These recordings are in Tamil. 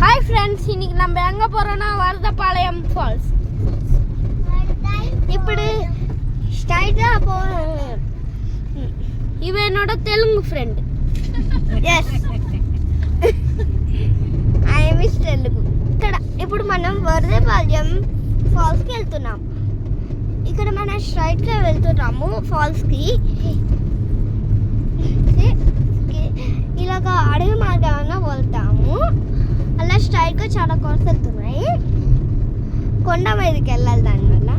ஹாய் ஃப்ரெண்ட்ஸ், இன்னைக்கு நம்ம எங்கே போகிறோன்னா வரதபாளையம் ஃபால்ஸ். இப்படி ஸ்ட்ரைட்டாக போகிறோம். இவன் என்னோட Telugu friend. Yes I miss Telugu. ఇప్పుడు మనం వరదపాలెం ఫాల్స్కి వెళ్తున్నాం. ఇక్కడ మనం స్ట్రైట్గా వెళ్తున్నాము ఫాల్స్కి. ఇలాగ అడవి మార్గాన వెళ్తాము. అలా స్ట్రైట్గా చాలా కోర్స్ వెళ్తున్నాయి. కొండ మీదకి వెళ్ళాలి. దానివల్ల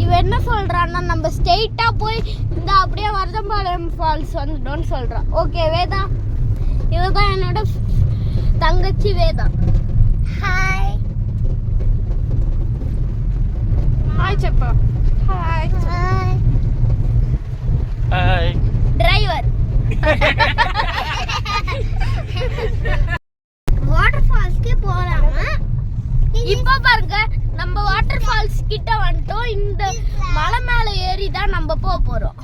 இவன் என்ன சொல்றான்னா, நம்ம ஸ்ட்ரெயிட்டா போய் இந்த அப்படியே வரதபாளையம் ஃபால்ஸ் வந்துட்டோம்னு சொல்றான். ஓகே வேதா, இவதான் என்னோட தங்கச்சி வேதா. ஹாய் ஹாய் చెప్పా. Hi hi hi driver. Water ஃபால்ஸ்க்கு போறாங்க. இப்போ பாருங்க, நம்ம வாட்டர் ஃபால்ஸ் கிட்ட வந்துட்டோம். இந்த மலை மேல ஏறி தான் நம்ம போறோம்.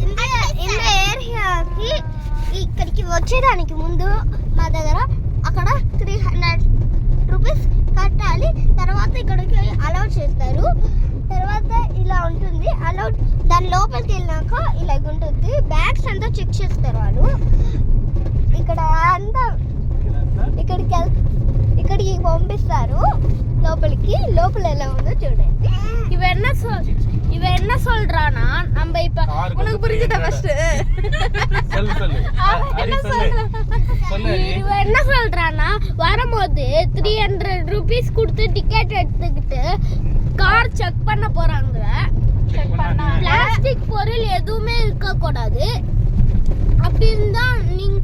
இந்த ఏరియాకి ఇక్కడికి వచ్చేదానికి ముందు మా దగ్గర అక్కడ 300 రూపీస్ కట్టాలి. తర్వాత ఇక్కడికి అలౌట్ చేస్తారు. తర్వాత ఇలా ఉంటుంది అలౌట్. దాని లోపలికి వెళ్ళినాక ఇలా ఉంటుంది. బ్యాగ్స్ అంతా చెక్ చేస్తారు వాళ్ళు. ఇక్కడ అంతా ఇక్కడికి పంపిస్తారు లోపలికి. లోపల ఎలా ఉందో చూడండి. இவன் என்ன சொல்றானா, நம்ம இப்ப உனக்கு புரியுதா? ஃபர்ஸ்ட் இவன் என்ன சொல்றானா, வரும்போது 300 ரூபீஸ் கொடுத்து டிக்கெட் எடுத்துக்கிட்டு கார் செக் பண்ண போறாங்க. பிளாஸ்டிக் பொருள் எதுவுமே இருக்க கூடாது. அப்படி இருந்தா நீங்க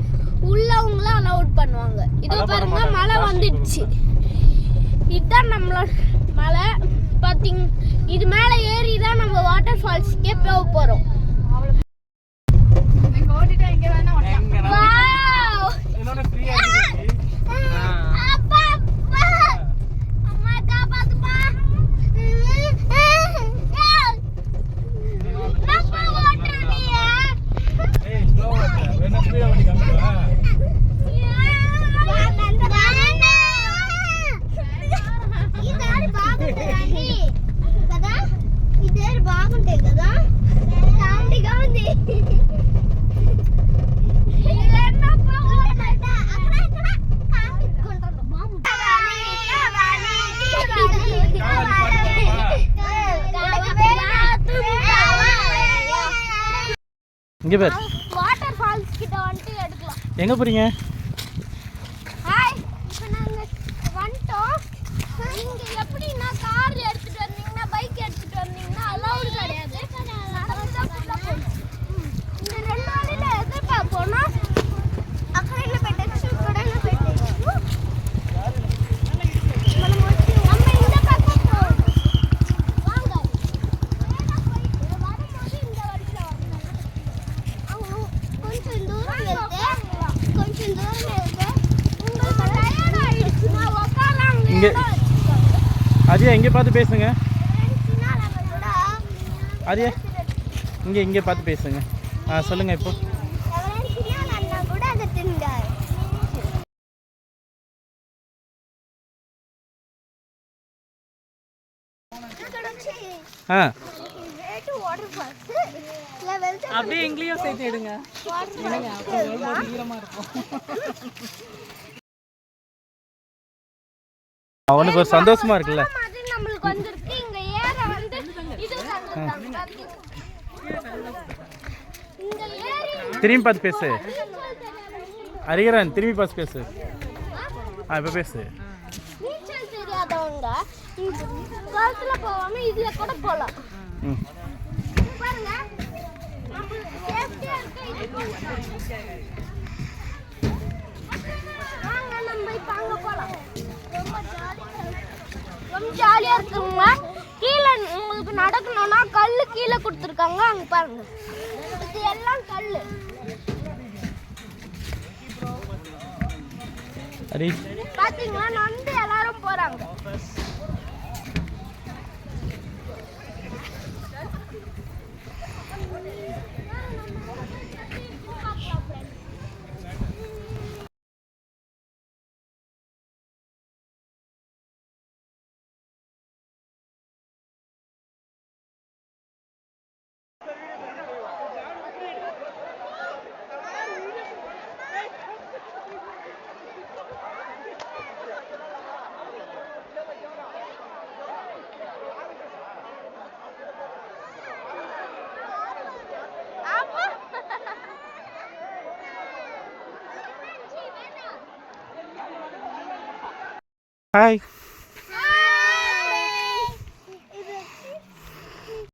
உள்ளவங்கள அலௌட் பண்ணுவாங்க. இதோ பாருங்க, மழை வந்துடுச்சு. இதுதான் நம்மளோட மலை. பாத்தீங்க, இது மேல ஏறி தான் நம்ம வாட்டர் ஃபால்ஸ்க்கே போறோம். బాగుంటాయి కదా, కామెడీగా ఉంది. இங்க பேர் வாட்டர் ஃபால்ஸ் கிட்ட வந்து எடுக்கலாம். எங்க போறீங்க? ஹாய், இப்போ நாங்க வந்துட்டோம். நீங்க எப்படின்னா கார் எடுத்துட்டு வந்தீங்கன்னா, பைக் எடுத்துட்டு வந்தீங்கன்னா அலௌட் கிடையாது. இந்த ரெண்டு வழியில எதிர்ப்பா போனா అక్కడ என்ன పెట్టచ్చు, ఇక్కడ என்ன పెట్టచ్చు. நம்ம இந்த பக்கம் போறோம். வாங்க, வரும்போது இந்த வழியில வரணும். கொஞ்சம் தூரம் வெல்తే உங்களுக்கு டயர்ட் ஆயிடுச்சுன்னா உட்காராங்க. இங்க அஜய், இங்க பார்த்து பேசுங்க. அஜய், இங்க பார்த்து பேசுங்க. சொல்லுங்க. இப்போ அப்படியே எங்களையும் சேர்த்து எடுங்க. அவனுக்கு ஒரு சந்தோஷமா இருக்குல்ல. நம்மளுக்கு வந்திருக்கு. இங்க ஏற வந்து இது இங்க ஏறி திரும்பி பார்த்து பேசு. அரிகரன், திரும்பி பார்த்து பேசு. இப்போ பேசு. நீச்சல் தெரியாதவங்க காலத்துல போவாம இதுல கூட போலாம். பாருங்க, நம்ம சேஃப்டியா இருக்க. வாங்க, நம்ம இப்ப அங்க போலாம். ரொம்ப ஜாலியா இருக்குங்க. கீழே உங்களுக்கு நடக்கணும்னா கல்லு கீழே கொடுத்துருக்காங்க. அங்க பாருங்க, இது எல்லாம் கல்லு. பாத்தீங்களா, நடந்து எல்லாரும் போறாங்க. ஹாய்